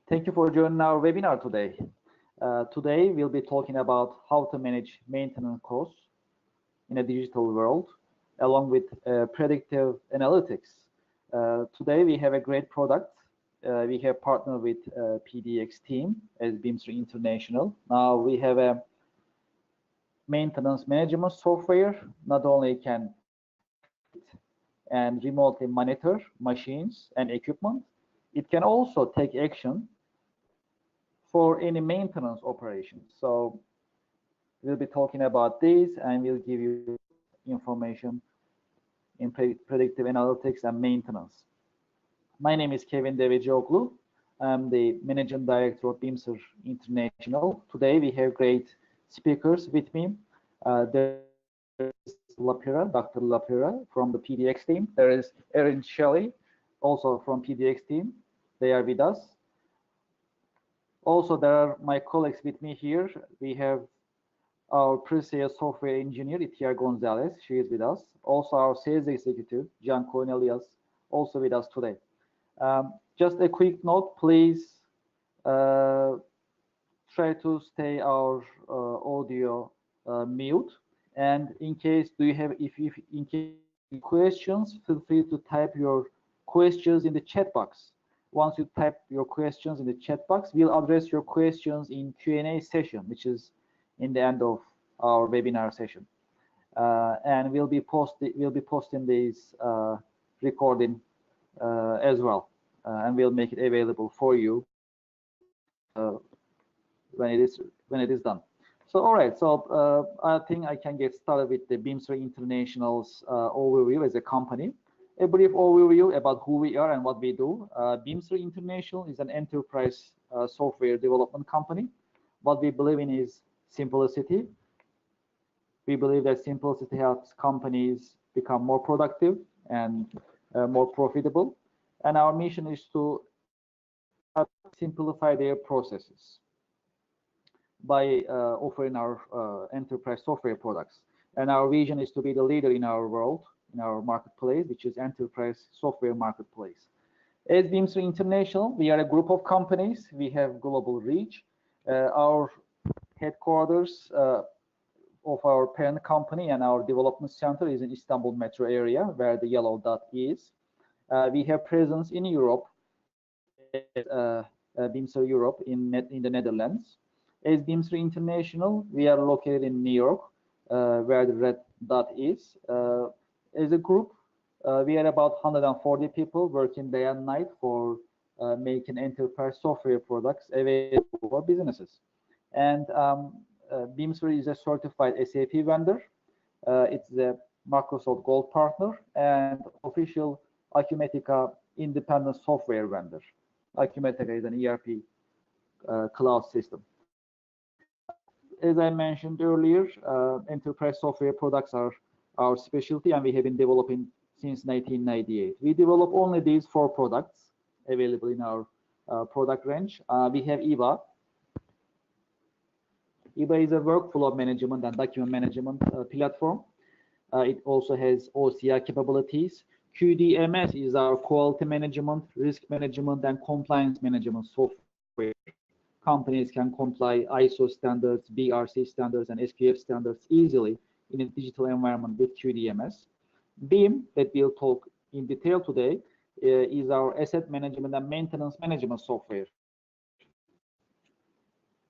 Thank you for joining our webinar today. Today, we'll be talking about how to manage maintenance costs in a digital world, along with predictive analytics. Today, we have a great product. We have partnered with PDX team as Bimser International. Now we have a maintenance management software. Not only can and remotely monitor machines and equipment, it can also take action for any maintenance operations. So we'll be talking about this, and we'll give you information in predictive analytics and maintenance. My name is Kevin Devecioglu. I'm the Managing Director of Bimser International. Today we have great speakers with me. There is Dr. Lapira from the PDX team. There is Erin Shelley, also from PDX team. They are with us. Also, there are my colleagues with me here. We have our pre-sales software engineer, Itia Gonzalez. She is with us. Also, our sales executive, John Cornelius, also with us today. Just a quick note, please try to stay our audio mute. And in case in case questions, feel free to type your questions in the chat box. Once you type your questions in the chat box, we'll address your questions in Q&A session, which is in the end of our webinar session. And we'll be posting this recording as well, and we'll make it available for you when it is done. So all right, so I think I can get started with the Bimser International's overview as a company. A brief overview about who we are and what we do. Bimser International is an enterprise software development company. What we believe in is simplicity. We believe that simplicity helps companies become more productive and more profitable. And our mission is to simplify their processes by offering our enterprise software products. And our vision is to be the leader in our world, in our marketplace, which is enterprise software marketplace. As Bimser International, we are a group of companies. We have global reach. Our headquarters of our parent company and our development center is in Istanbul metro area, where the yellow dot is. We have presence in Europe, Bimser Europe in the Netherlands. As Bimser International, we are located in New York, where the red dot is. As a group, we are about 140 people working day and night for making enterprise software products available for businesses. And Bimser is a certified SAP vendor. It's a Microsoft Gold partner and official Acumatica independent software vendor. Acumatica is an ERP cloud system. As I mentioned earlier, enterprise software products are our specialty, and we have been developing since 1998. We develop only these 4 products available in our product range. We have EBA. EBA is a workflow management and document management platform. It also has OCR capabilities. QDMS is our quality management, risk management, and compliance management software. Companies can comply ISO standards, BRC standards, and SQF standards easily in a digital environment with QDMS. BIM, that we'll talk in detail today, is our asset management and maintenance management software.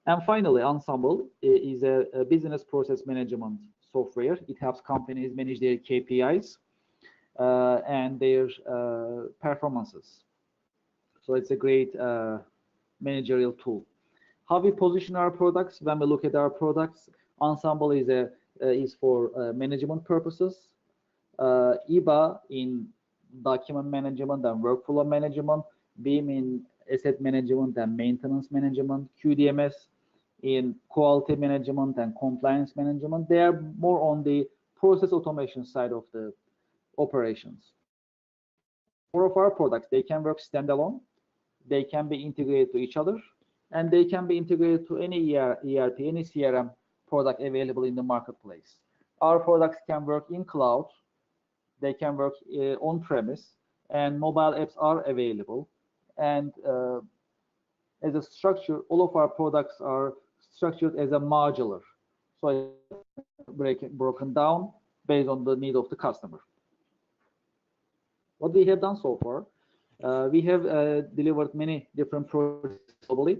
And finally, Ensemble is a business process management software. It helps companies manage their KPIs and their performances. So it's a great managerial tool. How we position our products? When we look at our products, Ensemble is for management purposes. EBA in document management and workflow management. BIM in asset management and maintenance management. QDMS in quality management and compliance management. They are more on the process automation side of the operations. More of our products, they can work standalone. They can be integrated to each other, and they can be integrated to any ERP, any CRM product available in the marketplace. Our products can work in cloud, they can work on-premise, and mobile apps are available. And as a structure, all of our products are structured as a modular. So broken down based on the need of the customer. What we have done so far, we have delivered many different projects globally.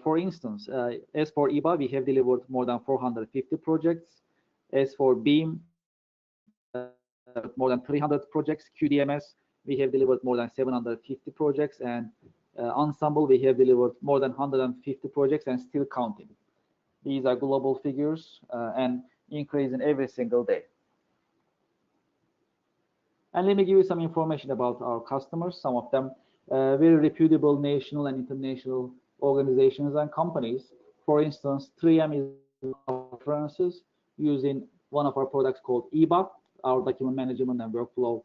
For instance, as for EBA, we have delivered more than 450 projects. As for BIM, more than 300 projects. QDMS, we have delivered more than 750 projects. And Ensemble, we have delivered more than 150 projects and still counting. These are global figures and increasing every single day. And let me give you some information about our customers, some of them very reputable national and international organizations and companies. For instance, 3M is references using one of our products called EBA, our document management and workflow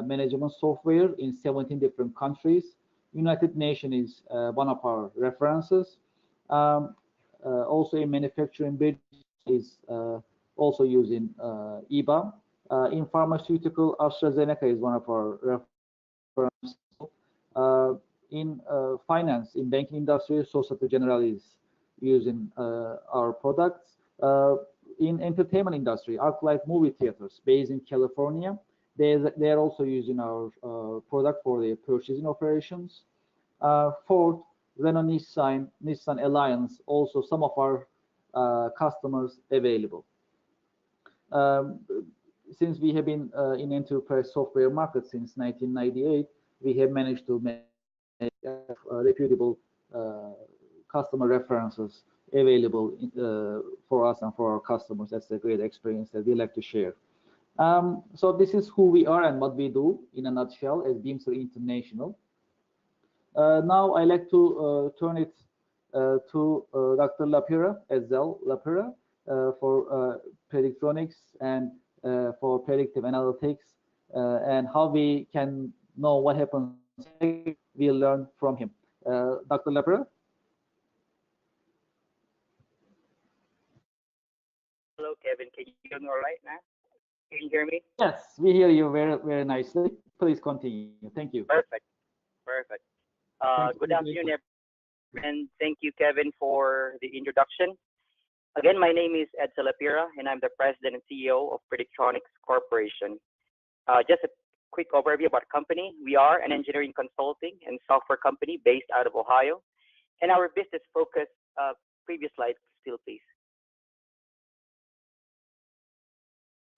management software in 17 different countries. United Nations is one of our references. Also in manufacturing is also using EBA. In pharmaceutical, AstraZeneca is one of our references. In finance, in banking industry, Societe Generale is using our products. In entertainment industry, ArcLight movie theaters based in California, they are also using our product for their purchasing operations. Ford, Renault, Nissan Alliance, also some of our customers available. Since we have been in enterprise software market since 1998, we have managed to make reputable customer references available for us and for our customers. That's a great experience that we like to share. So this is who we are and what we do in a nutshell as Bimser International. Now I like to turn it to Dr. Lapira, Ezel Lapira, for Predictronics and for predictive analytics and how we can know what happens. We'll learn from him. Dr. Lapira. Hello, Kevin. Can you hear me all right now? Can you hear me? Yes, we hear you very, very nicely. Please continue. Thank you. Perfect. Perfect. Good afternoon, everyone, and thank you, Kevin, for the introduction. Again, my name is Ed Salapira, and I'm the President and CEO of Predictronics Corporation. Just a quick overview about the company. We are an engineering consulting and software company based out of Ohio, and our business focus, previous slide still, please.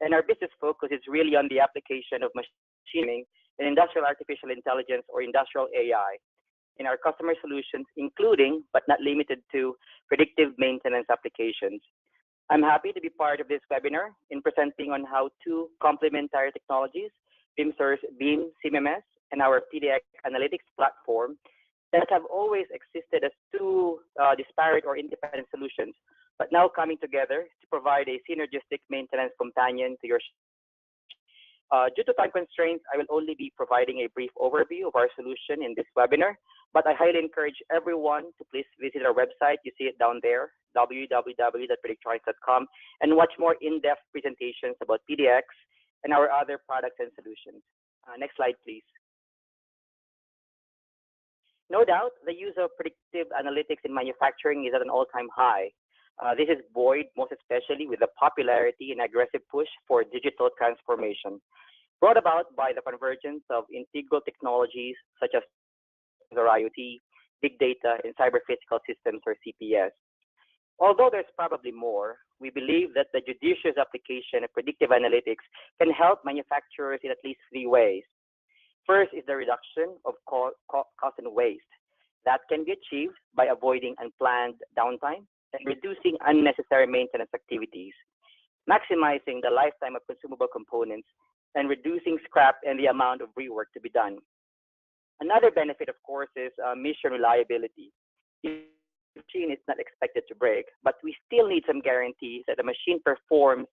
And our business focus is really on the application of machine learning and industrial artificial intelligence, or industrial AI, in our customer solutions, including but not limited to predictive maintenance applications. I'm happy to be part of this webinar in presenting on how two complementary technologies, Bimser's BIM CMMS and our PDX analytics platform, that have always existed as two disparate or independent solutions, but now coming together to provide a synergistic maintenance companion to your. Due to time constraints, I will only be providing a brief overview of our solution in this webinar, but I highly encourage everyone to please visit our website. You see it down there, www.predictronics.com, and watch more in-depth presentations about PDX and our other products and solutions. Next slide, please. No doubt, the use of predictive analytics in manufacturing is at an all-time high. This is buoyed most especially with the popularity and aggressive push for digital transformation, brought about by the convergence of integral technologies such as IoT, big data, and cyber physical systems, or CPS. Although there's probably more, we believe that the judicious application of predictive analytics can help manufacturers in at least three ways. First is the reduction of cost and waste. That can be achieved by avoiding unplanned downtime and reducing unnecessary maintenance activities, maximizing the lifetime of consumable components, and reducing scrap and the amount of rework to be done. Another benefit, of course, is mission reliability. The machine is not expected to break, but we still need some guarantees that the machine performs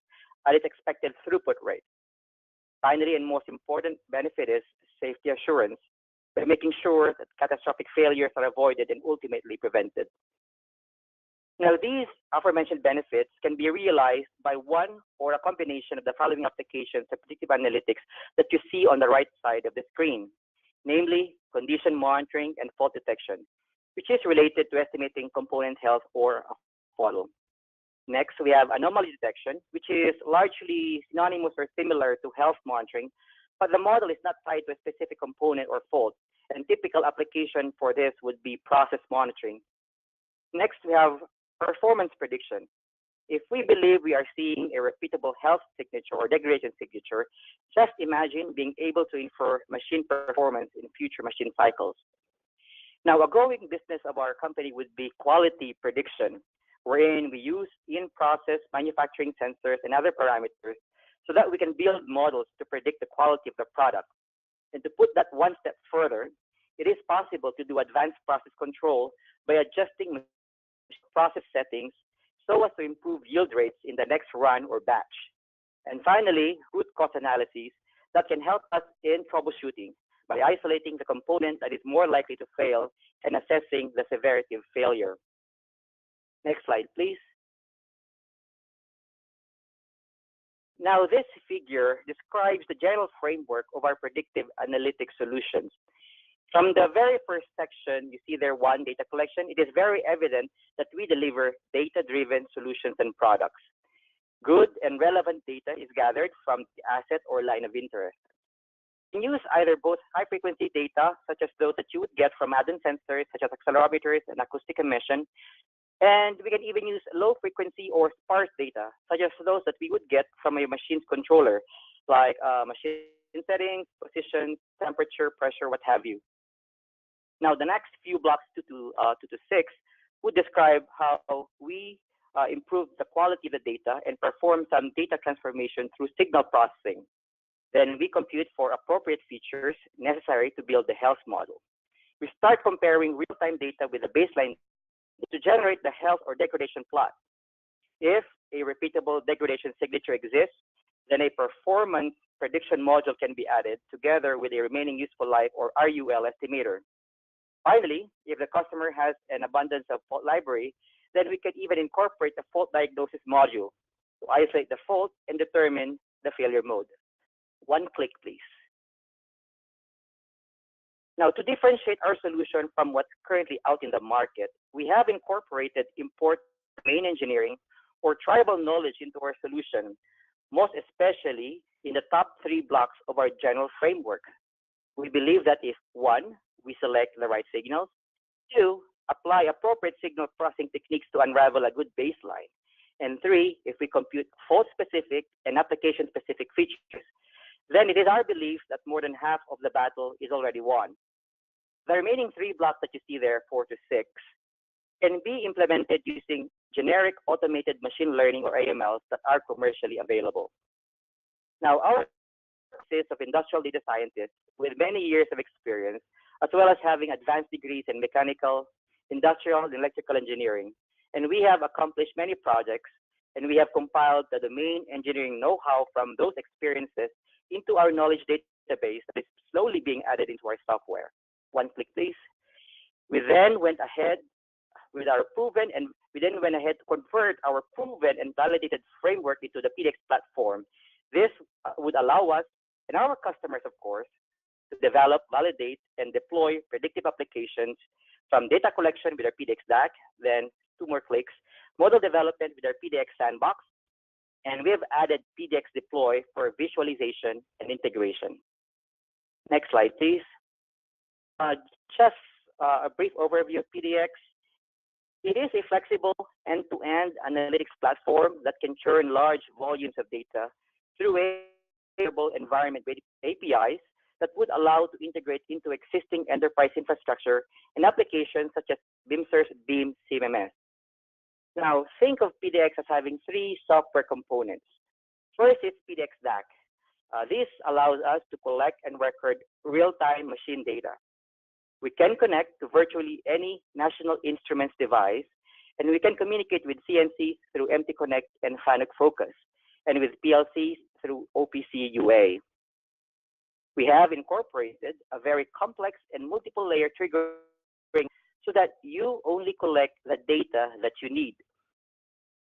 at its expected throughput rate. Finally, and most important benefit is safety assurance, by making sure that catastrophic failures are avoided and ultimately prevented. Now, these aforementioned benefits can be realized by one or a combination of the following applications of predictive analytics that you see on the right side of the screen, namely condition monitoring and fault detection. which is related to estimating component health or a follow. Next, we have anomaly detection, which is largely synonymous or similar to health monitoring, but the model is not tied to a specific component or fault, and typical application for this would be process monitoring. Next, we have performance prediction. If we believe we are seeing a repeatable health signature or degradation signature, just imagine being able to infer machine performance in future machine cycles. Now, a growing business of our company would be quality prediction, wherein we use in-process manufacturing sensors and other parameters so that we can build models to predict the quality of the product. And to put that one step further, it is possible to do advanced process control by adjusting process settings so as to improve yield rates in the next run or batch. And finally, root cause analysis that can help us in troubleshooting by isolating the component that is more likely to fail and assessing the severity of failure. Next slide, please. Now, this figure describes the general framework of our predictive analytics solutions. From the very first section, you see there one, data collection. It is very evident that we deliver data-driven solutions and products. Good and relevant data is gathered from the asset or line of interest. You can use either both high-frequency data, such as those that you would get from add-on sensors, such as accelerometers and acoustic emission, and we can even use low-frequency or sparse data, such as those that we would get from a machine's controller, like machine settings, positions, temperature, pressure, what have you. Now, the next few blocks, 2 to 6, would describe how we improve the quality of the data and perform some data transformation through signal processing. Then we compute for appropriate features necessary to build the health model. We start comparing real-time data with the baseline to generate the health or degradation plot. If a repeatable degradation signature exists, then a performance prediction module can be added together with a remaining useful life or RUL estimator. Finally, if the customer has an abundance of fault library, then we can even incorporate a fault diagnosis module to isolate the fault and determine the failure mode. One click, please. Now, to differentiate our solution from what's currently out in the market, we have incorporated important domain engineering or tribal knowledge into our solution, most especially in the top 3 blocks of our general framework. We believe that if 1, we select the right signals, 2, apply appropriate signal processing techniques to unravel a good baseline, and 3, if we compute fault-specific and application-specific features, then it is our belief that more than half of the battle is already won. The remaining 3 blocks that you see there, 4 to 6, can be implemented using generic automated machine learning or AMLs that are commercially available. Now, our consists of industrial data scientists with many years of experience, as well as having advanced degrees in mechanical, industrial, and electrical engineering. And we have accomplished many projects, and we have compiled the domain engineering know-how from those experiences into our knowledge database that is slowly being added into our software. One click, please. We then went ahead with our proven, and we then went ahead to convert our proven and validated framework into the PDX platform. This would allow us, and our customers, of course, to develop, validate, and deploy predictive applications from data collection with our PDX DAC, then 2 more clicks, model development with our PDX sandbox, and we have added PDX deploy for visualization and integration. Next slide, please. Just a brief overview of PDX. It is a flexible end-to-end analytics platform that can churn large volumes of data through a scalable environment-based APIs that would allow to integrate into existing enterprise infrastructure and applications such as Bimser's BIM CMMS. Now, think of PDX as having 3 software components. First is PDX DAC. This allows us to collect and record real-time machine data. We can connect to virtually any National Instruments device, and we can communicate with CNCs through MT Connect and FANUC Focus, and with PLCs through OPC UA. We have incorporated a very complex and multiple layer triggering so that you only collect the data that you need.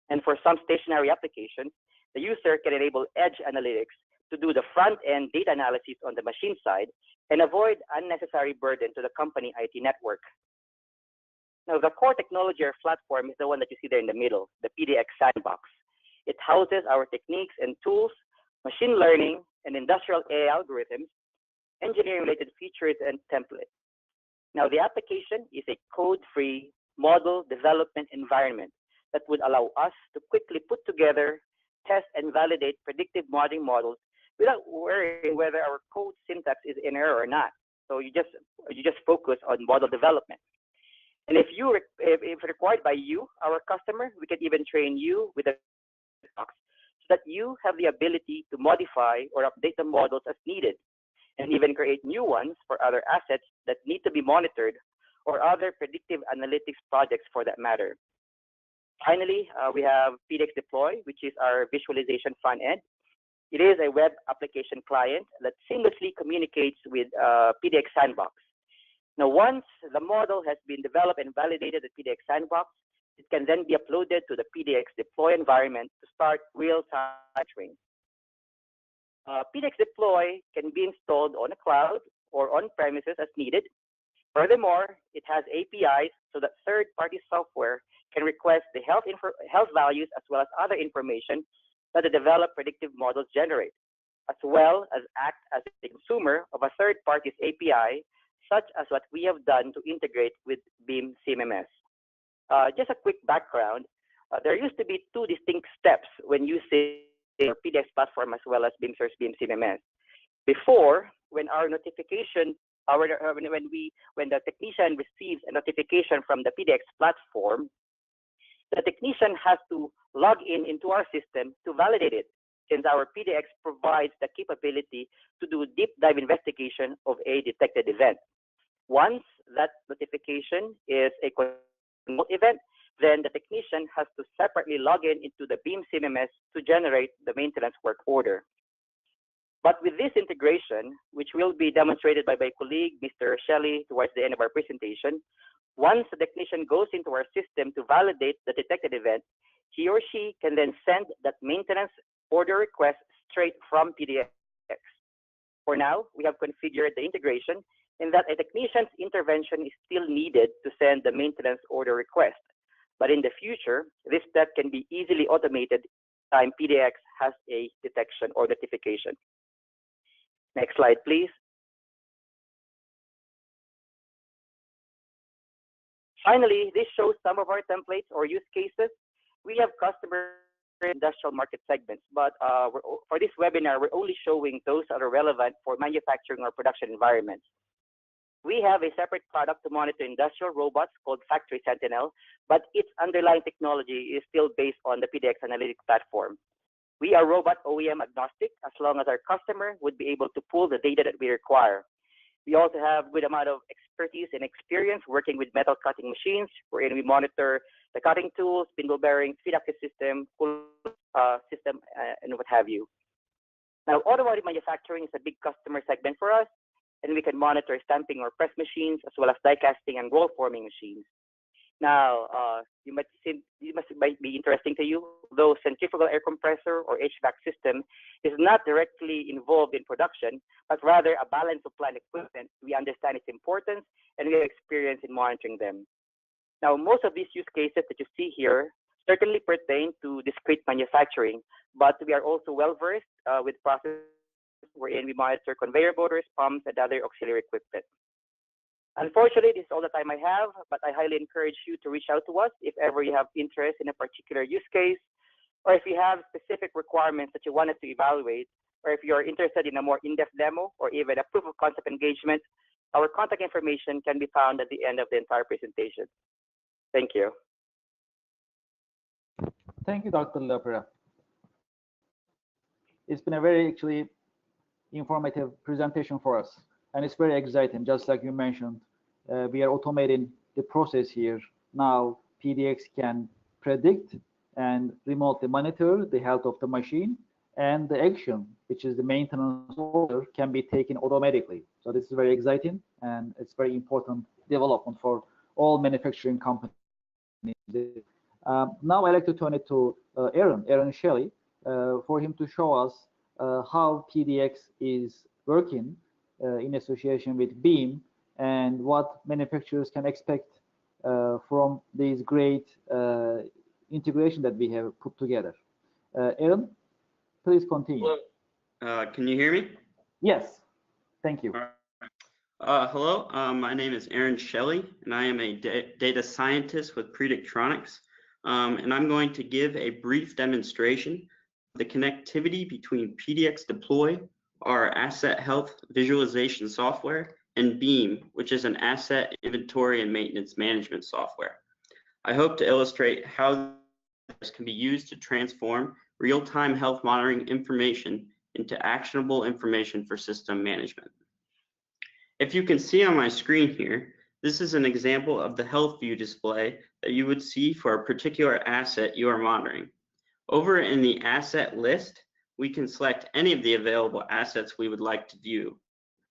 And for some stationary applications, the user can enable edge analytics to do the front-end data analysis on the machine side and avoid unnecessary burden to the company IT network. Now, the core technology or platform is the one that you see there in the middle, the PDX sandbox. It houses our techniques and tools, machine learning, and industrial AI algorithms, engineering-related features, and templates. Now, the application is a code-free model development environment that would allow us to quickly put together, test, and validate predictive modeling models without worrying whether our code syntax is in error or not. So you just focus on model development. And if required by you, our customer, we can even train you with a box so that you have the ability to modify or update the models as needed, and even create new ones for other assets that need to be monitored or other predictive analytics projects for that matter. Finally, we have PDX Deploy, which is our visualization front end. It is a web application client that seamlessly communicates with PDX Sandbox. Now, once the model has been developed and validated at PDX Sandbox, it can then be uploaded to the PDX Deploy environment to start real-time monitoring. PDX Deploy can be installed on a cloud or on premises as needed. Furthermore, it has APIs so that third-party software can request the health values as well as other information that the developed predictive models generate, as well as act as a consumer of a third party's API, such as what we have done to integrate with BIM CMMS. Just a quick background, there used to be two distinct steps when using our PDX platform as well as Bimser's BIM CMMS. Before, when our notification, when the technician receives a notification from the PDX platform, the technician has to log into our system to validate it, since our PDX provides the capability to do deep dive investigation of a detected event. Once that notification is a remote event, then the technician has to separately log into the BIM CMMS to generate the maintenance work order. But with this integration, which will be demonstrated by my colleague, Mr. Shelley, towards the end of our presentation, once the technician goes into our system to validate the detected event, he or she can then send that maintenance order request straight from PDX. For now, we have configured the integration in that a technician's intervention is still needed to send the maintenance order request. But in the future, this step can be easily automated time PDX has a detection or notification. Next slide, please. Finally, this shows some of our templates or use cases. We have customer industrial market segments, but for this webinar, we're only showing those that are relevant for manufacturing or production environments. We have a separate product to monitor industrial robots called Factory Sentinel, but its underlying technology is still based on the PDX Analytics platform. We are robot OEM agnostic as long as our customer would be able to pull the data that we require. We also have a good amount of expertise and experience working with metal cutting machines, wherein we monitor the cutting tools, spindle bearings, feed active system, and what have you. Now, automotive manufacturing is a big customer segment for us, and we can monitor stamping or press machines as well as die casting and roll forming machines. Now, you might be interesting to you, though centrifugal air compressor or HVAC system is not directly involved in production, but rather a balance of plant equipment. We understand its importance and we have experience in monitoring them. Now, most of these use cases that you see here certainly pertain to discrete manufacturing, but we are also well versed with processes wherein we monitor conveyor motors, pumps, and other auxiliary equipment. Unfortunately, this is all the time I have, but I highly encourage you to reach out to us if ever you have interest in a particular use case, or if you have specific requirements that you want us to evaluate, or if you're interested in a more in-depth demo or even a proof of concept engagement. Our contact information can be found at the end of the entire presentation. Thank you. Thank you, Dr. Lepera. It's been a very actually informative presentation for us, and it's very exciting. Just like you mentioned, we are automating the process here. Now PDX can predict and remotely monitor the health of the machine, and the action, which is the maintenance order, can be taken automatically. So this is very exciting, and it's very important development for all manufacturing companies. Now I'd like to turn it to Aaron Shelley, for him to show us how PDX is working in association with BIM and what manufacturers can expect from these great integration that we have put together. Aaron, please continue. Hello. Can you hear me? Yes, thank you. Hello, my name is Aaron Shelley, and I am a data scientist with Predictronics, and I'm going to give a brief demonstration of the connectivity between PDX Deploy, our asset health visualization software, and Beam, which is an asset inventory and maintenance management software. I hope to illustrate how this can be used to transform real-time health monitoring information into actionable information for system management. If you can see on my screen here, this is an example of the health view display that you would see for a particular asset you are monitoring. Over in the asset list, we can select any of the available assets we would like to view.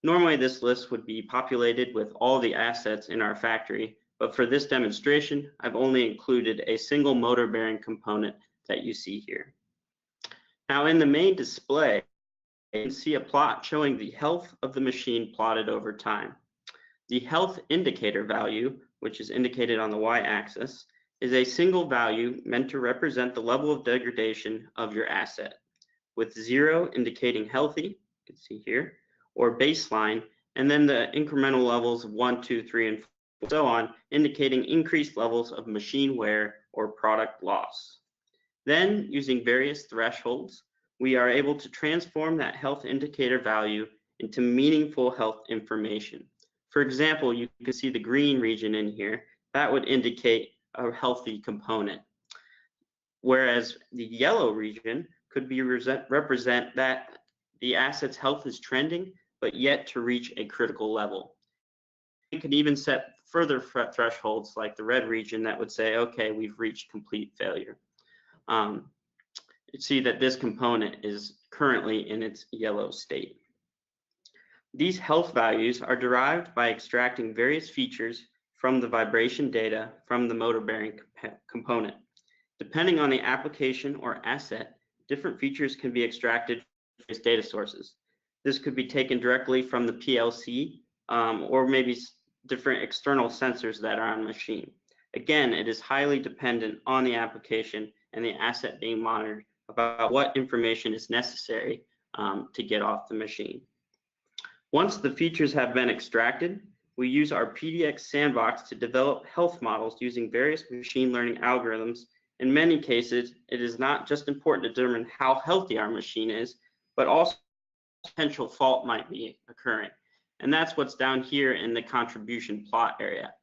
Normally, this list would be populated with all the assets in our factory, but for this demonstration, I've only included a single motor bearing component that you see here. Now, in the main display, you can see a plot showing the health of the machine plotted over time. The health indicator value, which is indicated on the y-axis, is a single value meant to represent the level of degradation of your asset, with 0 indicating healthy, you can see here, or baseline, and then the incremental levels of 1, 2, 3, and 4, so on, indicating increased levels of machine wear or product loss. Then, using various thresholds, we are able to transform that health indicator value into meaningful health information. For example, you can see the green region in here. That would indicate a healthy component, whereas the yellow region could be represent that the asset's health is trending, but yet to reach a critical level. You could even set further thresholds like the red region that would say, okay, we've reached complete failure. You see that this component is currently in its yellow state. These health values are derived by extracting various features from the vibration data from the motor bearing component. Depending on the application or asset, different features can be extracted from various data sources. This could be taken directly from the PLC or maybe different external sensors that are on the machine. Again, it is highly dependent on the application and the asset being monitored about what information is necessary to get off the machine. Once the features have been extracted, we use our PDX sandbox to develop health models using various machine learning algorithms. In many cases, it is not just important to determine how healthy our machine is, but also potential fault might be occurring. And that's what's down here in the contribution plot area.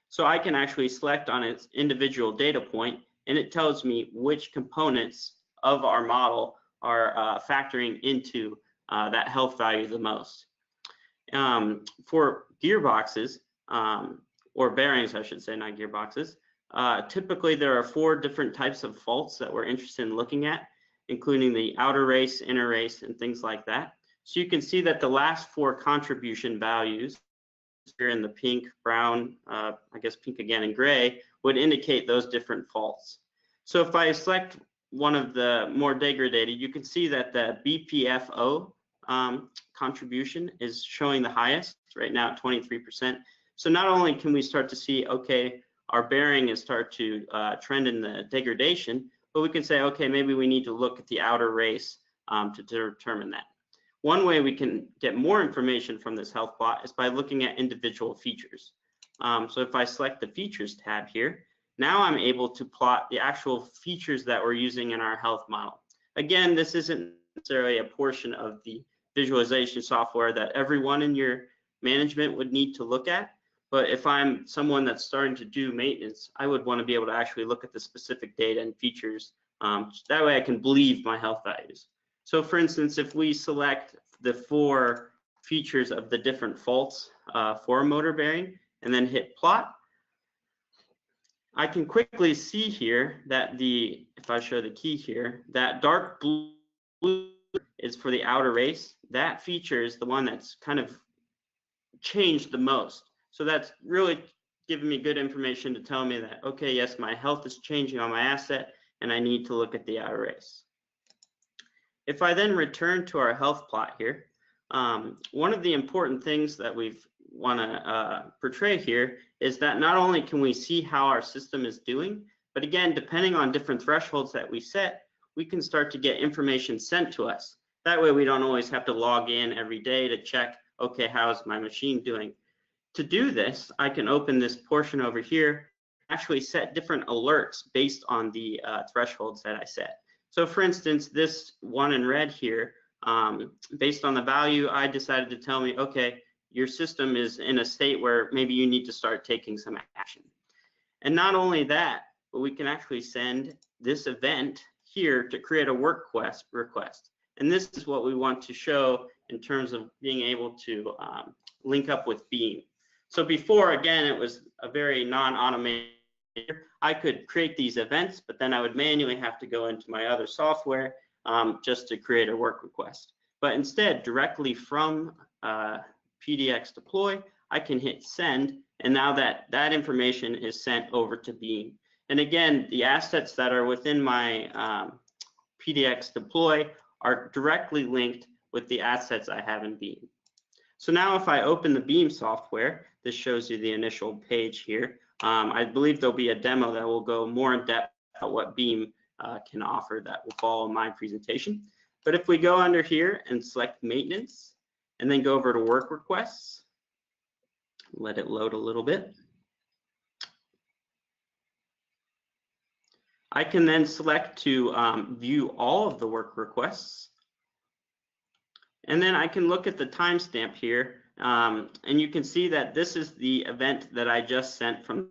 So I can actually select on its individual data point, and it tells me which components of our model are factoring into that health value the most. For gearboxes, or bearings, I should say, not gearboxes, typically there are 4 different types of faults that we're interested in looking at, including the outer race, inner race, and things like that. So you can see that the last 4 contribution values here in the pink, brown, I guess pink again, and gray would indicate those different faults. So if I select one of the more degraded, you can see that the BPFO contribution is showing the highest right now at 23%. So not only can we start to see, okay, our bearing is start to trend in the degradation, but we can say, okay, maybe we need to look at the outer race to determine that. One way we can get more information from this health plot is by looking at individual features. So if I select the features tab here, now I'm able to plot the actual features that we're using in our health model. Again, this isn't necessarily a portion of the visualization software that everyone in your management would need to look at. But if I'm someone that's starting to do maintenance, I would want to be able to actually look at the specific data and features. That way I can believe my health values. So for instance, if we select the 4 features of the different faults for a motor bearing and then hit plot, I can quickly see here that if I show the key here, that dark blue is for the outer race. That feature is the one that's kind of changed the most. So that's really giving me good information to tell me that, okay, yes, my health is changing on my asset and I need to look at the outer race. If I then return to our health plot here, one of the important things that we've want to portray here is that not only can we see how our system is doing, but again, depending on different thresholds that we set, we can start to get information sent to us. That way we don't always have to log in every day to check, okay, how is my machine doing? To do this, I can open this portion over here, actually set different alerts based on the thresholds that I set. So for instance, this one in red here, based on the value, I decided to tell me, okay, your system is in a state where maybe you need to start taking some action. And not only that, but we can actually send this event here to create a work request. And this is what we want to show in terms of being able to link up with Beam. So before, again, it was a very non-automated. I could create these events, but then I would manually have to go into my other software just to create a work request. But instead, directly from PDX deploy, I can hit send, and now that information is sent over to Beam. And again, the assets that are within my PDX deploy are directly linked with the assets I have in Beam. So now if I open the Beam software, this shows you the initial page here. I believe there'll be a demo that will go more in depth about what Beam can offer that will follow my presentation. But if we go under here and select maintenance, and then go over to work requests, let it load a little bit. I can then select to view all of the work requests. And then I can look at the timestamp here, and you can see that this is the event that I just sent from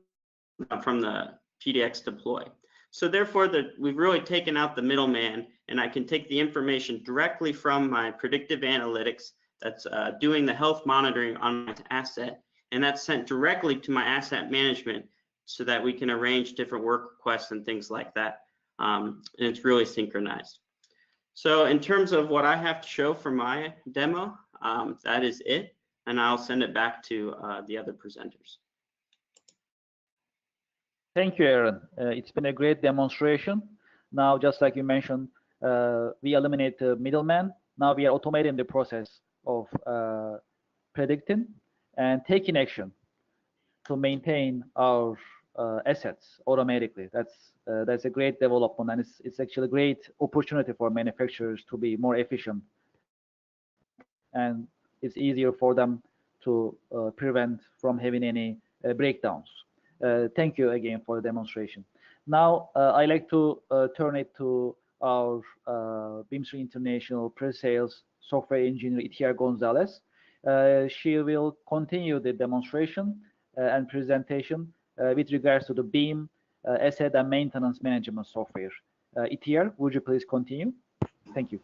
the PDX deploy. So therefore, we've really taken out the middleman, and I can take the information directly from my predictive analytics that's doing the health monitoring on my asset, and that's sent directly to my asset management so that we can arrange different work requests and things like that. And it's really synchronized. So in terms of what I have to show for my demo, that is it, and I'll send it back to the other presenters. Thank you, Aaron. It's been a great demonstration. Now, just like you mentioned, we eliminate the middleman. Now we are automating the process of predicting and taking action to maintain our assets automatically. That's a great development, and it's actually a great opportunity for manufacturers to be more efficient, and it's easier for them to prevent from having any breakdowns. Thank you again for the demonstration. Now I'd like to turn it to our Bimser International Pre-Sales Software Engineer Itiar Gonzalez. She will continue the demonstration and presentation with regards to the Beam asset and maintenance management software. Itiar, would you please continue? Thank you.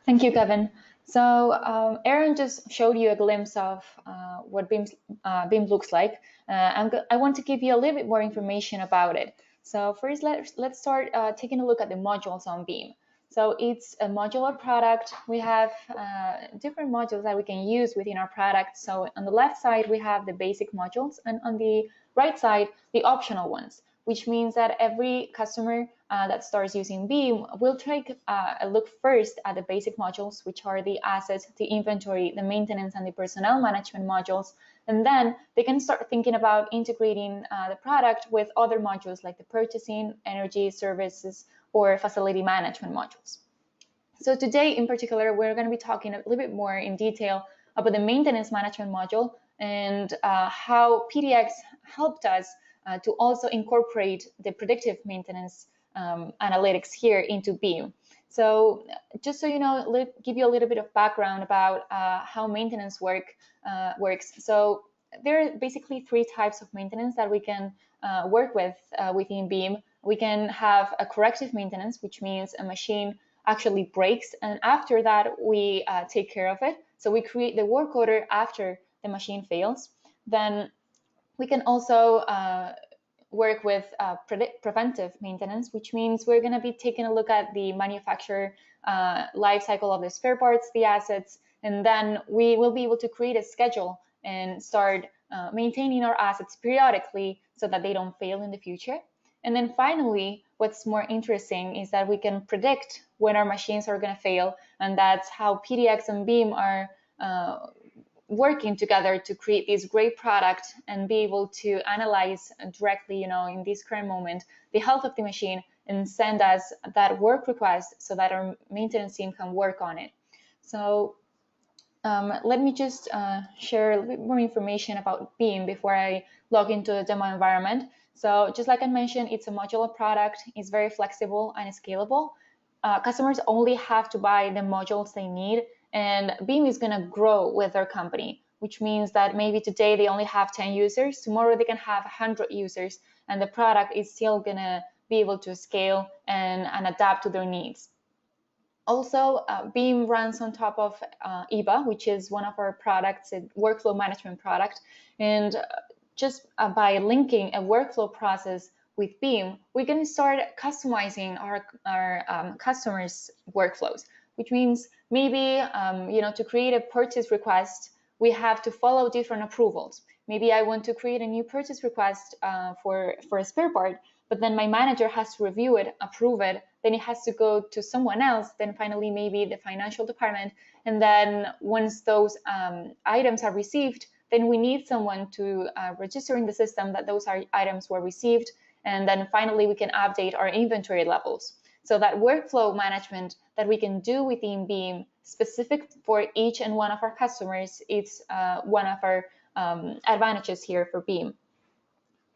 Thank you, Kevin. So Aaron just showed you a glimpse of what Beam looks like. I want to give you a little bit more information about it. So first, let's start taking a look at the modules on Beam. So it's a modular product. We have different modules that we can use within our product. So on the left side, we have the basic modules, and on the right side, the optional ones, which means that every customer that starts using Beam will take a look first at the basic modules, which are the assets, the inventory, the maintenance, and the personnel management modules. And then they can start thinking about integrating the product with other modules like the purchasing, energy, services, or facility management modules. So today in particular, we're going to be talking a little bit more in detail about the maintenance management module and how PDX helped us to also incorporate the predictive maintenance analytics here into Beam. So just so you know, give you a little bit of background about how maintenance works. So there are basically three types of maintenance that we can work with within Beam. We can have a corrective maintenance, which means a machine actually breaks, and after that we take care of it. So we create the work order after the machine fails. Then we can also work with preventive maintenance, which means we're going to be taking a look at the manufacturer life cycle of the spare parts, the assets, and then we will be able to create a schedule and start maintaining our assets periodically so that they don't fail in the future. And then finally, what's more interesting is that we can predict when our machines are going to fail, and that's how PDX and Beam are working together to create this great product and be able to analyze directly, in this current moment, the health of the machine and send us that work request so that our maintenance team can work on it. So let me just share a little bit more information about Beam before I log into the demo environment. So just like I mentioned, it's a modular product. It's very flexible and scalable. Customers only have to buy the modules they need, and Beam is going to grow with their company, which means that maybe today they only have 10 users, tomorrow they can have 100 users, and the product is still going to be able to scale and adapt to their needs. Also, Beam runs on top of EBA, which is one of our products, a workflow management product. And just by linking a workflow process with Beam, we can start customizing our customers' workflows, which means maybe, to create a purchase request, we have to follow different approvals. Maybe I want to create a new purchase request for a spare part, but then my manager has to review it, approve it, then it has to go to someone else, then finally maybe the financial department. And then once those items are received, then we need someone to register in the system that those items were received. And then finally, we can update our inventory levels. So that workflow management that we can do within Beam, specific for each and one of our customers, it's one of our advantages here for Beam.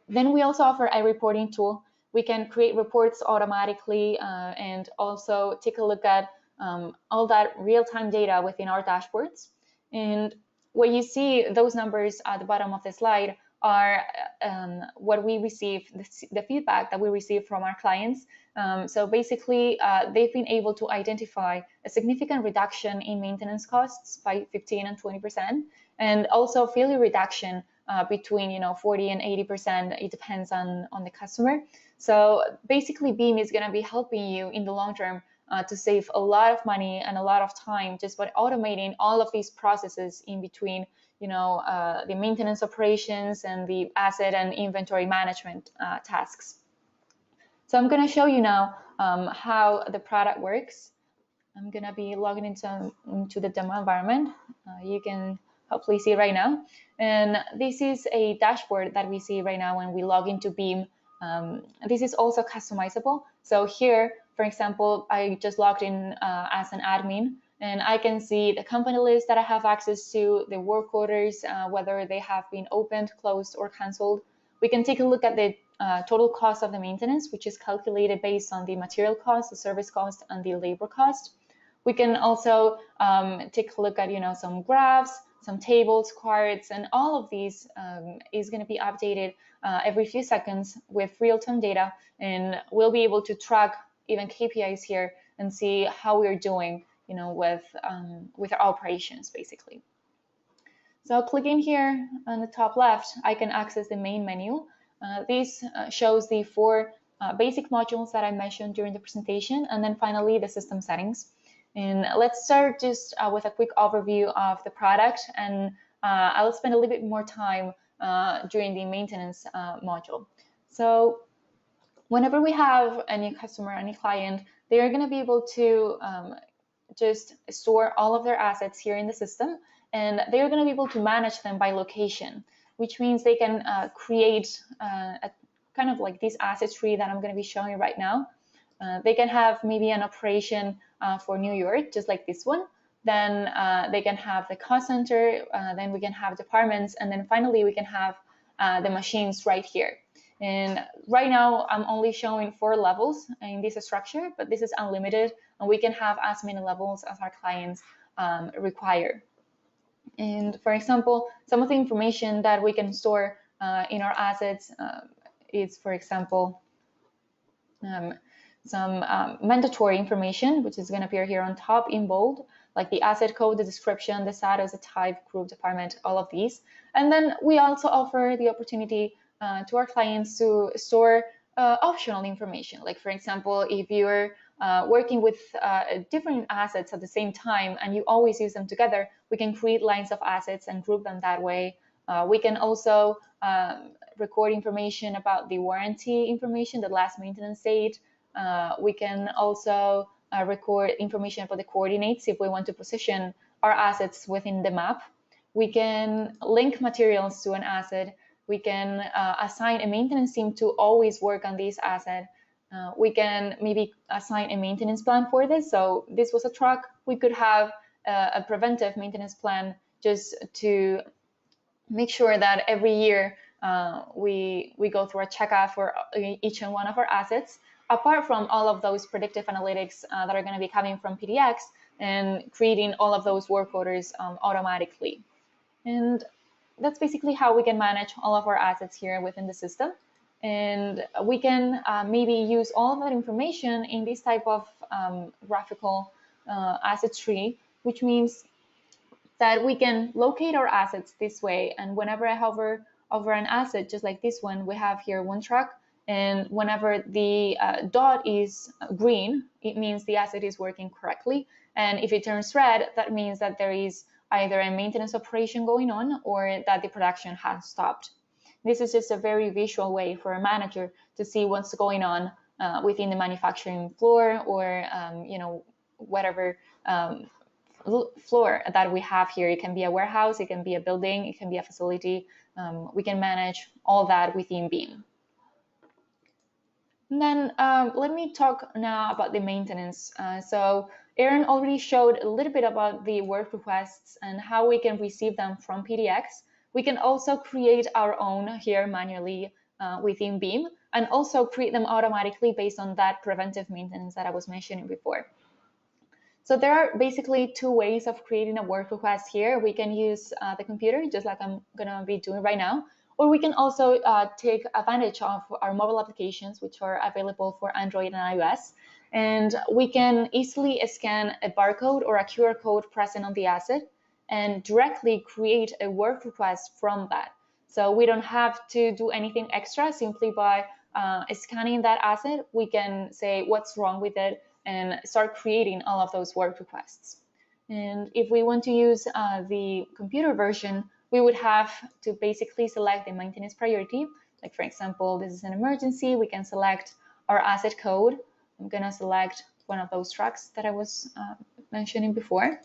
Then we also offer a reporting tool. We can create reports automatically and also take a look at all that real-time data within our dashboards. And what you see, those numbers at the bottom of the slide are what we receive, the feedback that we receive from our clients. So basically, they've been able to identify a significant reduction in maintenance costs by 15 and 20%, and also failure reduction between 40 and 80%. It depends on the customer. So basically, Beam is going to be helping you in the long term to save a lot of money and a lot of time just by automating all of these processes in between, the maintenance operations and the asset and inventory management tasks. So I'm going to show you now how the product works. I'm going to be logging into the demo environment. You can hopefully see it right now. And this is a dashboard that we see right now when we log into Beam. This is also customizable. So here, for example, I just logged in as an admin, and I can see the company list that I have access to, the work orders, whether they have been opened, closed, or canceled. We can take a look at the total cost of the maintenance, which is calculated based on the material cost, the service cost, and the labor cost. We can also take a look at some graphs, some tables, charts, and all of these is going to be updated every few seconds with real-time data, and we'll be able to track even KPIs here and see how we're doing, with our operations, basically. So clicking here on the top left, I can access the main menu. This shows the 4 basic modules that I mentioned during the presentation, and then finally the system settings. And let's start just with a quick overview of the product, and I'll spend a little bit more time during the maintenance module. So whenever we have a new customer, any client, they are going to be able to just store all of their assets here in the system, and they're going to be able to manage them by location, which means they can create a kind of like this asset tree that I'm going to be showing you right now. They can have maybe an operation for New York, just like this one. Then they can have the cost center, then we can have departments, and then finally we can have the machines right here. And right now I'm only showing 4 levels in this structure, but this is unlimited, and we can have as many levels as our clients require. And for example, some of the information that we can store in our assets is, for example, some mandatory information, which is going to appear here on top in bold, like the asset code, the description, the status, the type, group, department, all of these. And then we also offer the opportunity to our clients to store optional information. Like, for example, if you're working with different assets at the same time and you always use them together, we can create lines of assets and group them that way. We can also record information about the warranty information, the last maintenance date. We can also record information about the coordinates if we want to position our assets within the map. We can link materials to an asset. We can assign a maintenance team to always work on this asset. We can maybe assign a maintenance plan for this. So this was a truck, we could have a preventive maintenance plan just to make sure that every year we go through a checkup for each and one of our assets, apart from all of those predictive analytics that are going to be coming from PDX and creating all of those work orders automatically. And that's basically how we can manage all of our assets here within the system. And we can maybe use all of that information in this type of graphical asset tree, which means that we can locate our assets this way. And whenever I hover over an asset, just like this one, we have here one truck. And whenever the dot is green, it means the asset is working correctly. And if it turns red, that means that there is either a maintenance operation going on or that the production has stopped. This is just a very visual way for a manager to see what's going on within the manufacturing floor, or whatever floor that we have here. It can be a warehouse, it can be a building, it can be a facility. We can manage all that within BIM. And then let me talk now about the maintenance. So Aaron already showed a little bit about the work requests and how we can receive them from PDX. We can also create our own here manually within BIM, and also create them automatically based on that preventive maintenance that I was mentioning before. So there are basically two ways of creating a work request here. We can use the computer, just like I'm gonna be doing right now, or we can also take advantage of our mobile applications, which are available for Android and iOS. And we can easily scan a barcode or a QR code present on the asset and directly create a work request from that. So we don't have to do anything extra. Simply by scanning that asset, we can say what's wrong with it and start creating all of those work requests. And if we want to use the computer version, we would have to basically select the maintenance priority. Like, for example, this is an emergency. We can select our asset code. I'm going to select one of those trucks that I was mentioning before.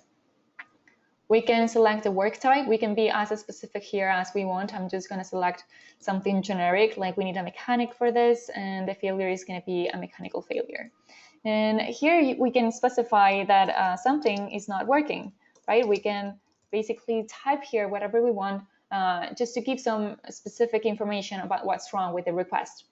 We can select the work type. We can be as specific here as we want. I'm just going to select something generic, like we need a mechanic for this, and the failure is going to be a mechanical failure. And here we can specify that something is not working, right? We can basically type here whatever we want, just to give some specific information about what's wrong with the request.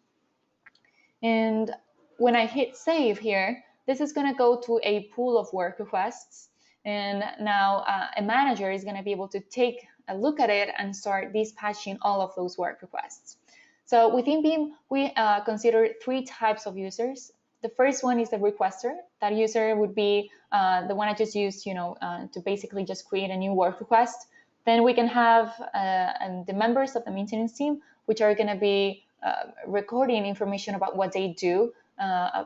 And when I hit save here, this is going to go to a pool of work requests. And now a manager is going to be able to take a look at it and start dispatching all of those work requests. So within BIM, we consider three types of users. The first one is the requester. That user would be the one I just used, to basically just create a new work request. Then we can have the members of the maintenance team, which are going to be recording information about what they do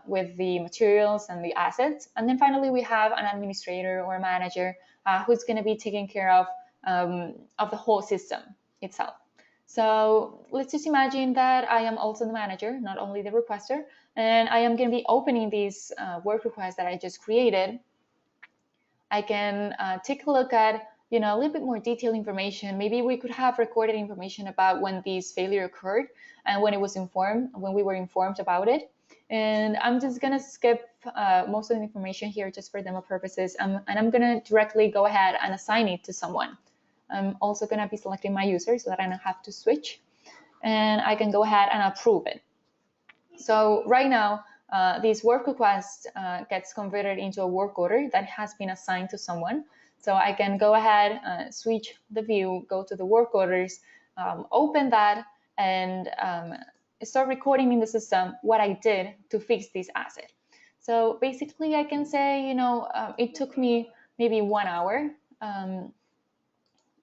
with the materials and the assets. And then finally, we have an administrator or a manager who's going to be taking care of the whole system itself. So let's just imagine that I am also the manager, not only the requester, and I am going to be opening these work requests that I just created. I can take a look at a little bit more detailed information. Maybe we could have recorded information about when this failure occurred and when we were informed about it. And I'm just going to skip most of the information here just for demo purposes, and I'm going to directly go ahead and assign it to someone. I'm also going to be selecting my user so that I don't have to switch, and I can go ahead and approve it. So right now, this work request gets converted into a work order that has been assigned to someone. So I can go ahead, switch the view, go to the work orders, open that, and start recording in the system what I did to fix this asset. So basically, I can say, it took me maybe 1 hour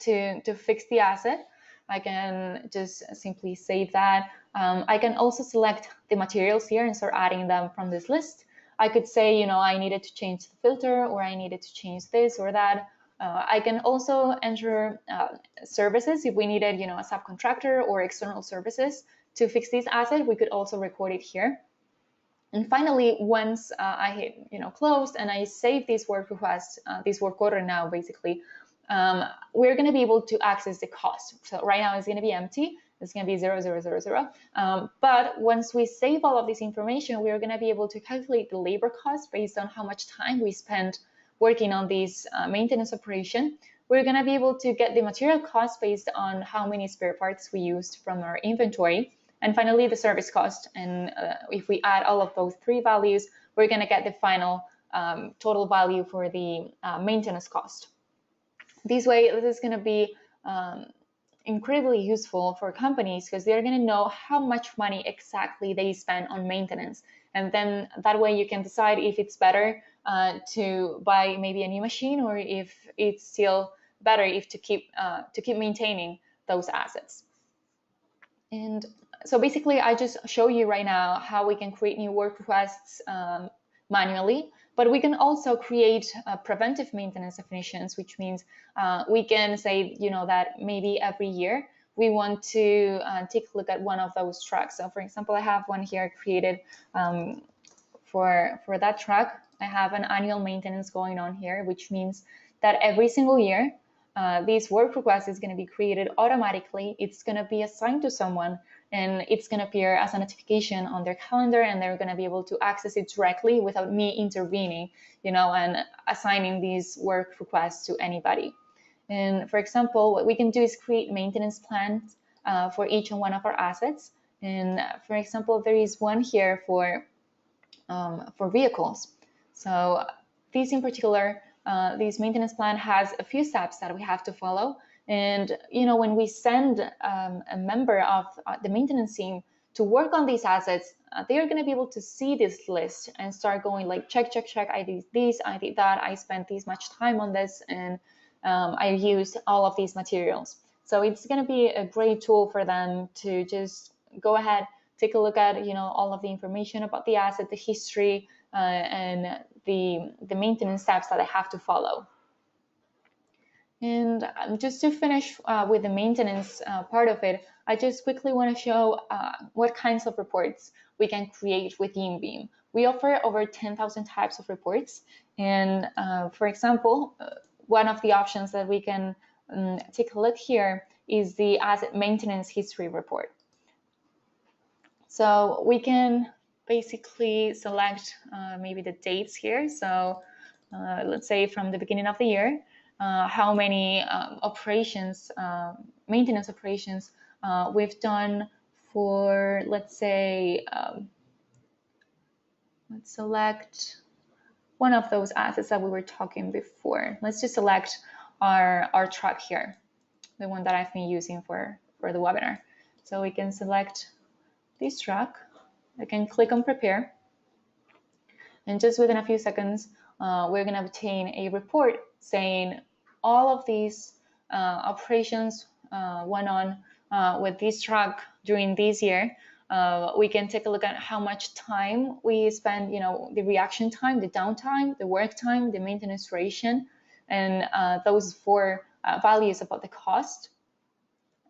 to fix the asset. I can just simply save that. I can also select the materials here and start adding them from this list. I could say, I needed to change the filter, or I needed to change this or that. I can also enter services if we needed, a subcontractor or external services to fix this asset. We could also record it here. And finally, once I hit, closed, and I save this work request, this work order now, basically, we're going to be able to access the cost. So right now it's going to be empty. It's going to be 0, 0, 0, 0. But once we save all of this information, we're going to be able to calculate the labor cost based on how much time we spent working on this maintenance operation. We're going to be able to get the material cost based on how many spare parts we used from our inventory. And finally, the service cost. And if we add all of those three values, we're going to get the final total value for the maintenance cost. This way, this is going to be incredibly useful for companies because they're going to know how much money exactly they spend on maintenance. And then that way you can decide if it's better to buy maybe a new machine, or if it's still better if to keep maintaining those assets. And so basically, I just show you right now how we can create new work requests manually, but we can also create preventive maintenance definitions, which means we can say, that maybe every year we want to take a look at one of those trucks. So for example, I have one here created for that truck. I have an annual maintenance going on here, which means that every single year, this work request is going to be created automatically. It's going to be assigned to someone, and it's going to appear as a notification on their calendar, and they're going to be able to access it directly without me intervening, and assigning these work requests to anybody. And for example, what we can do is create maintenance plans for each and one of our assets. And for example, there is one here for vehicles. So this in particular, this maintenance plan has a few steps that we have to follow. And when we send a member of the maintenance team to work on these assets, they are going to be able to see this list and start going like, check, I did this, I did that, I spent this much time on this, and I used all of these materials. So it's going to be a great tool for them to just go ahead, take a look at all of the information about the asset, the history, and the maintenance steps that I have to follow. And just to finish with the maintenance part of it, I just quickly want to show what kinds of reports we can create within Beam. We offer over 10,000 types of reports. And for example, one of the options that we can take a look here is the asset maintenance history report. So we can basically select maybe the dates here. So let's say from the beginning of the year, how many operations, maintenance operations we've done for, let's say, let's select one of those assets that we were talking before. Let's just select our truck here, the one that I've been using for the webinar. So we can select this truck. I can click on prepare, and just within a few seconds, we're going to obtain a report saying all of these operations went on with this truck during this year. We can take a look at how much time we spend, the reaction time, the downtime, the work time, the maintenance duration, and those four values about the cost.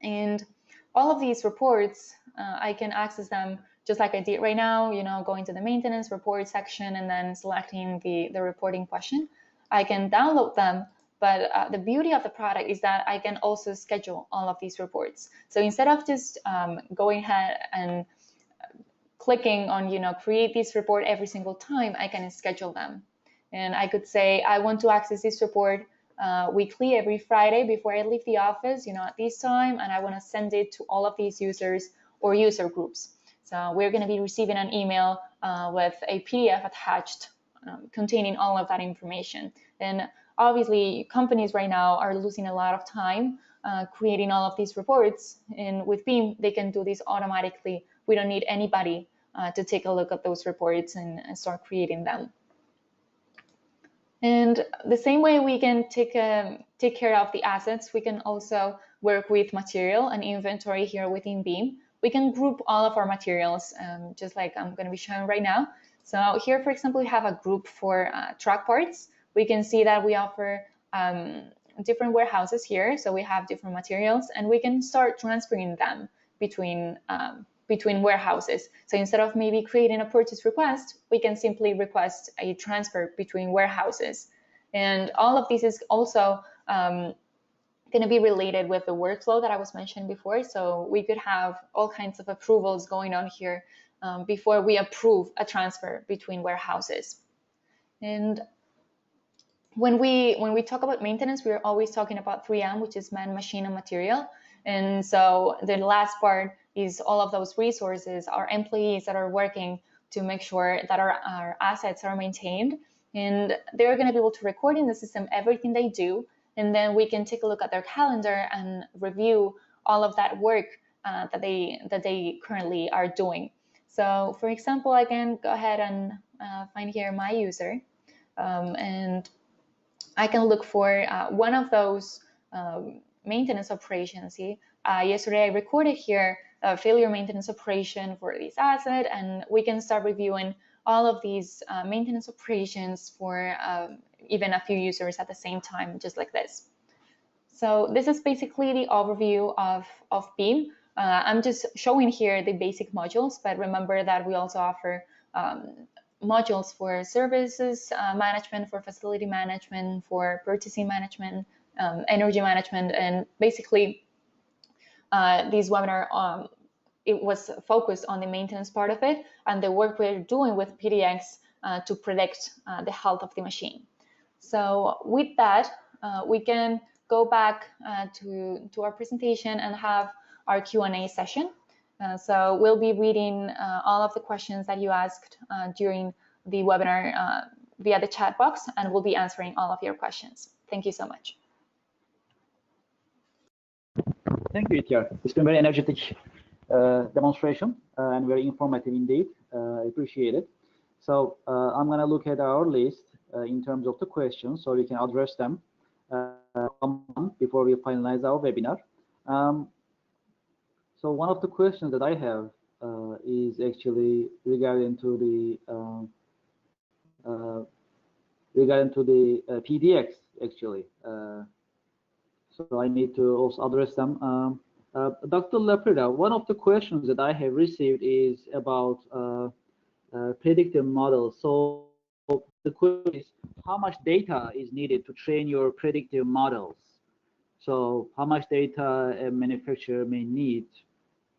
And all of these reports, I can access them just like I did right now, going to the maintenance report section and then selecting the reporting question. I can download them, but the beauty of the product is that I can also schedule all of these reports. So instead of just going ahead and clicking on, create this report every single time, I can schedule them. And I could say, I want to access this report weekly every Friday before I leave the office, at this time, and I want to send it to all of these users or user groups. So we're going to be receiving an email with a PDF attached containing all of that information. And obviously, companies right now are losing a lot of time creating all of these reports. And with Beam, they can do this automatically. We don't need anybody to take a look at those reports and start creating them. And the same way we can take care of the assets, we can also work with material and inventory here within Beam. We can group all of our materials, just like I'm going to be showing right now. So here, for example, we have a group for truck parts. We can see that we offer different warehouses here. So we have different materials, and we can start transferring them between warehouses. So instead of maybe creating a purchase request, we can simply request a transfer between warehouses. And all of this is also going to be related with the workflow that I was mentioning before. So we could have all kinds of approvals going on here before we approve a transfer between warehouses. And when we talk about maintenance, we're always talking about 3M, which is man, machine, and material. And so the last part is all of those resources, our employees that are working to make sure that our assets are maintained. And they're going to be able to record in the system everything they do. And then we can take a look at their calendar and review all of that work that they currently are doing. So for example, I can go ahead and find here my user. And I can look for one of those maintenance operations. See, yesterday I recorded here a failure maintenance operation for this asset, and we can start reviewing all of these maintenance operations for even a few users at the same time, just like this. So this is basically the overview of BIM. I'm just showing here the basic modules, but remember that we also offer modules for services management, for facility management, for purchasing management, energy management, and basically this webinar it was focused on the maintenance part of it and the work we're doing with PDX to predict the health of the machine. So with that, we can go back to our presentation and have our Q&A session. So we'll be reading all of the questions that you asked during the webinar via the chat box, and we'll be answering all of your questions. Thank you so much. Thank you, Ityar. It's been very energetic demonstration and very informative indeed. I appreciate it. So I'm going to look at our list in terms of the questions so we can address them before we finalize our webinar. So one of the questions that I have is actually regarding to the PDX actually. So I need to also address them. Dr. Laprida, one of the questions that I have received is about predictive models. So the question is, how much data is needed to train your predictive models? So how much data a manufacturer may need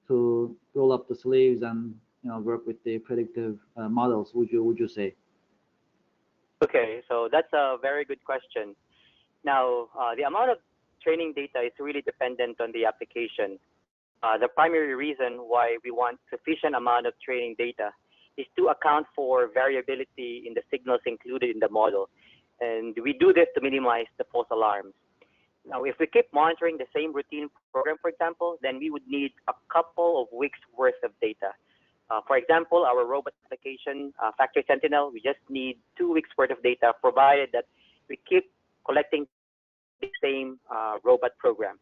to roll up the sleeves and work with the predictive models? Would you say? Okay, so that's a very good question. Now, the amount of training data is really dependent on the application. The primary reason why we want sufficient amount of training data is to account for variability in the signals included in the model. And we do this to minimize the false alarms. Now, if we keep monitoring the same routine program, for example, then we would need a couple of weeks worth of data. For example, our robot application, Factory Sentinel, we just need 2 weeks worth of data, provided that we keep collecting the same robot program.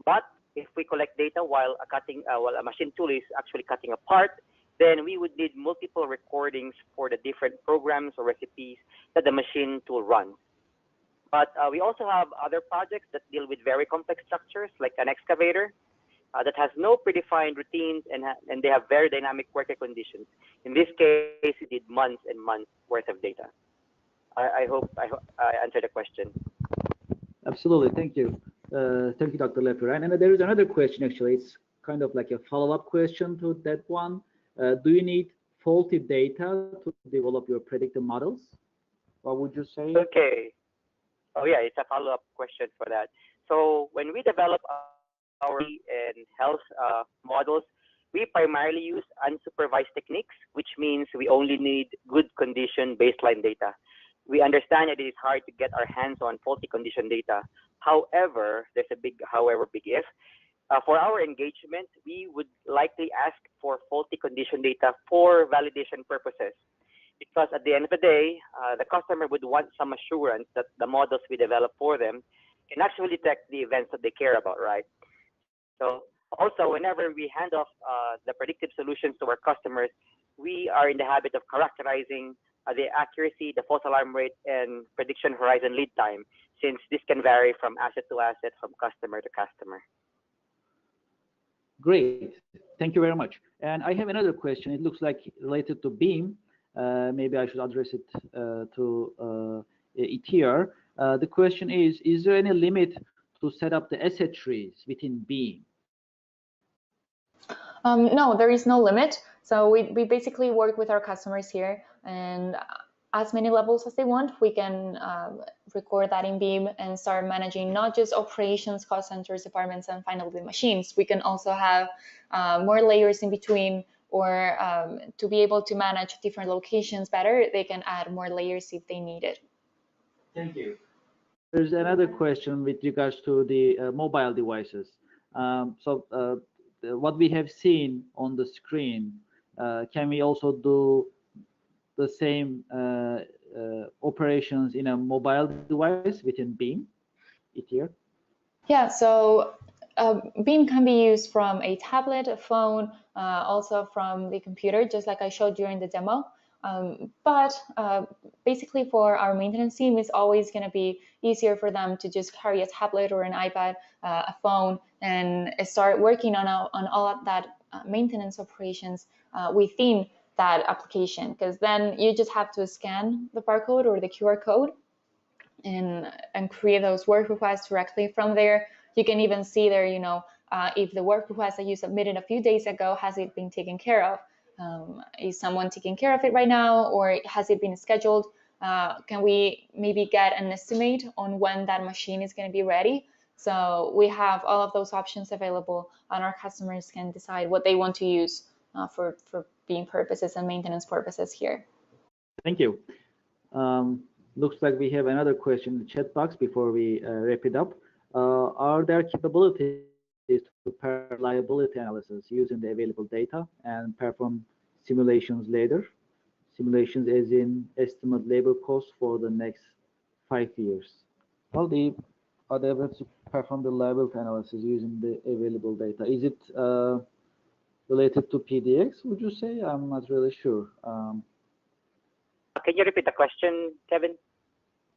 But if we collect data while a machine tool is actually cutting a part, then we would need multiple recordings for the different programs or recipes that the machine tool runs. But we also have other projects that deal with very complex structures, like an excavator that has no predefined routines and they have very dynamic working conditions. In this case, we need months and months worth of data. I hope I answered the question. Absolutely, thank you. Thank you, Dr. Lepper. And there is another question, actually. It's kind of like a follow-up question to that one. Do you need faulty data to develop your predictive models? What would you say? Okay. Oh, yeah, it's a follow-up question for that. So when we develop our and health models, we primarily use unsupervised techniques, which means we only need good condition baseline data. We understand that it is hard to get our hands on faulty condition data. However, there's a big if. For our engagement, we would likely ask for faulty condition data for validation purposes. Because at the end of the day, the customer would want some assurance that the models we develop for them can actually detect the events that they care about, right? So also, whenever we hand off the predictive solutions to our customers, we are in the habit of characterizing the accuracy, the false alarm rate, and prediction horizon lead time, since this can vary from asset to asset, from customer to customer. Great, thank you very much. And I have another question. It looks like related to BIM. Maybe I should address it to ETR. The question is there any limit to set up the asset trees within Beam? No, there is no limit. So we basically work with our customers here, and as many levels as they want, we can record that in Beam and start managing not just operations, cost centers, departments, and finally the machines. We can also have more layers in between, or to be able to manage different locations better, they can add more layers if they need it. Thank you. There's another question with regards to the mobile devices. What we have seen on the screen, can we also do the same operations in a mobile device within Beam? Here? Yeah, so Beam can be used from a tablet, a phone, also from the computer, just like I showed during the demo. But basically for our maintenance team, it's always going to be easier for them to just carry a tablet or an iPad, a phone, and start working on all of that maintenance operations within that application, because then you just have to scan the barcode or the QR code and create those work requests directly from there. You can even see there, if the work request that you submitted a few days ago, has it been taken care of? Is someone taking care of it right now, or has it been scheduled? Can we maybe get an estimate on when that machine is going to be ready? So we have all of those options available, and our customers can decide what they want to use for Beam purposes and maintenance purposes here. Thank you. Looks like we have another question in the chat box before we wrap it up. Are there capabilities to perform reliability analysis using the available data and perform simulations later? Simulations as in estimate labor costs for the next 5 years. Well, are they able to perform the reliability analysis using the available data? Is it related to PDX, would you say? I'm not really sure. Can you repeat the question, Kevin?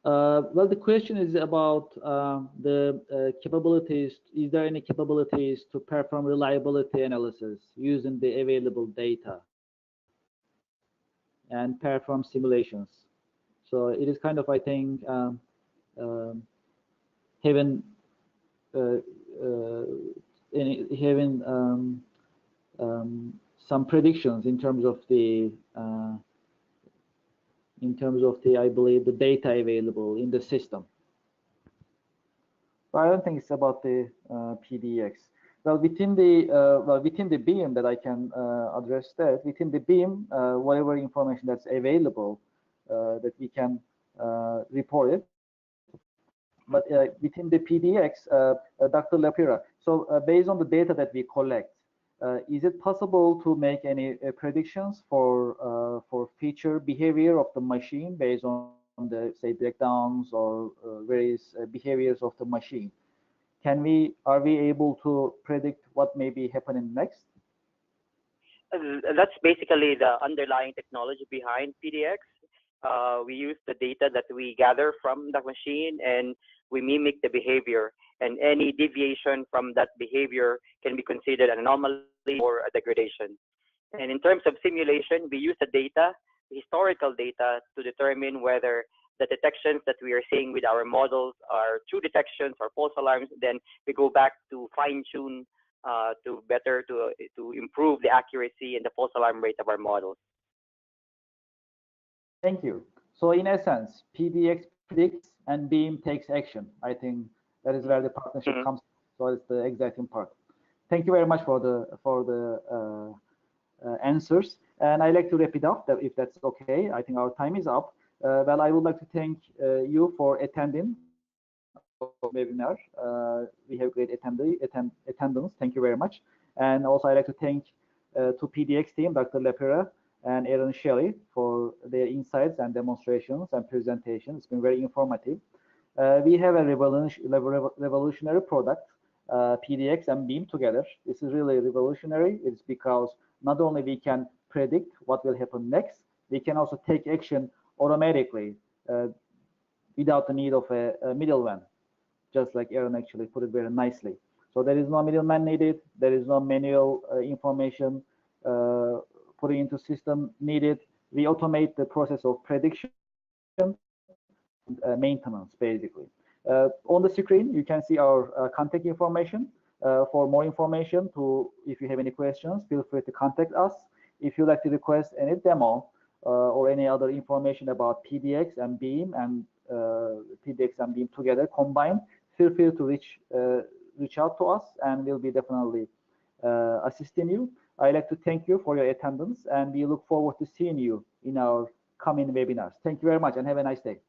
Well, the question is about the capabilities. Is there any capabilities to perform reliability analysis using the available data and perform simulations? So it is kind of, I think, having some predictions in terms of the I believe the data available in the system. But I don't think it's about the PDX. Well, within the Beam that I can address that, within the Beam, whatever information that's available that we can report it. But within the PDX, Dr. Lapira, so based on the data that we collect, is it possible to make any predictions for feature behavior of the machine based on the, say, breakdowns or various behaviors of the machine? Are we able to predict what may be happening next? That's basically the underlying technology behind PDX. We use the data that we gather from the machine, and we mimic the behavior, and any deviation from that behavior can be considered an anomaly or a degradation. And in terms of simulation, we use the data, historical data, to determine whether the detections that we are seeing with our models are true detections or false alarms. Then we go back to fine-tune to improve the accuracy and the false alarm rate of our models. Thank you. So in essence, PDX predicts and Beam takes action. I think that is where the partnership comes. So it's the exciting part. Thank you very much for the answers. And I'd like to wrap it up, if that's okay. I think our time is up. Well, I would like to thank you for attending the webinar. We have great attendance. Thank you very much. And also I'd like to thank to PDX team, Dr. Lapira and Aaron Shelley, for their insights and demonstrations and presentations. It's been very informative. We have a revolutionary product, PDX and Beam together. This is really revolutionary. It's because not only we can predict what will happen next, we can also take action automatically without the need of a middleman, just like Aaron actually put it very nicely. So there is no middleman needed. There is no manual information putting into system needed. We automate the process of prediction and maintenance, basically. On the screen, you can see our contact information. For more information, if you have any questions, feel free to contact us. If you'd like to request any demo or any other information about PDX and Beam and PDX and Beam together combined, feel free to reach out to us, and we'll be definitely assisting you. I'd like to thank you for your attendance, and we look forward to seeing you in our coming webinars. Thank you very much, and have a nice day.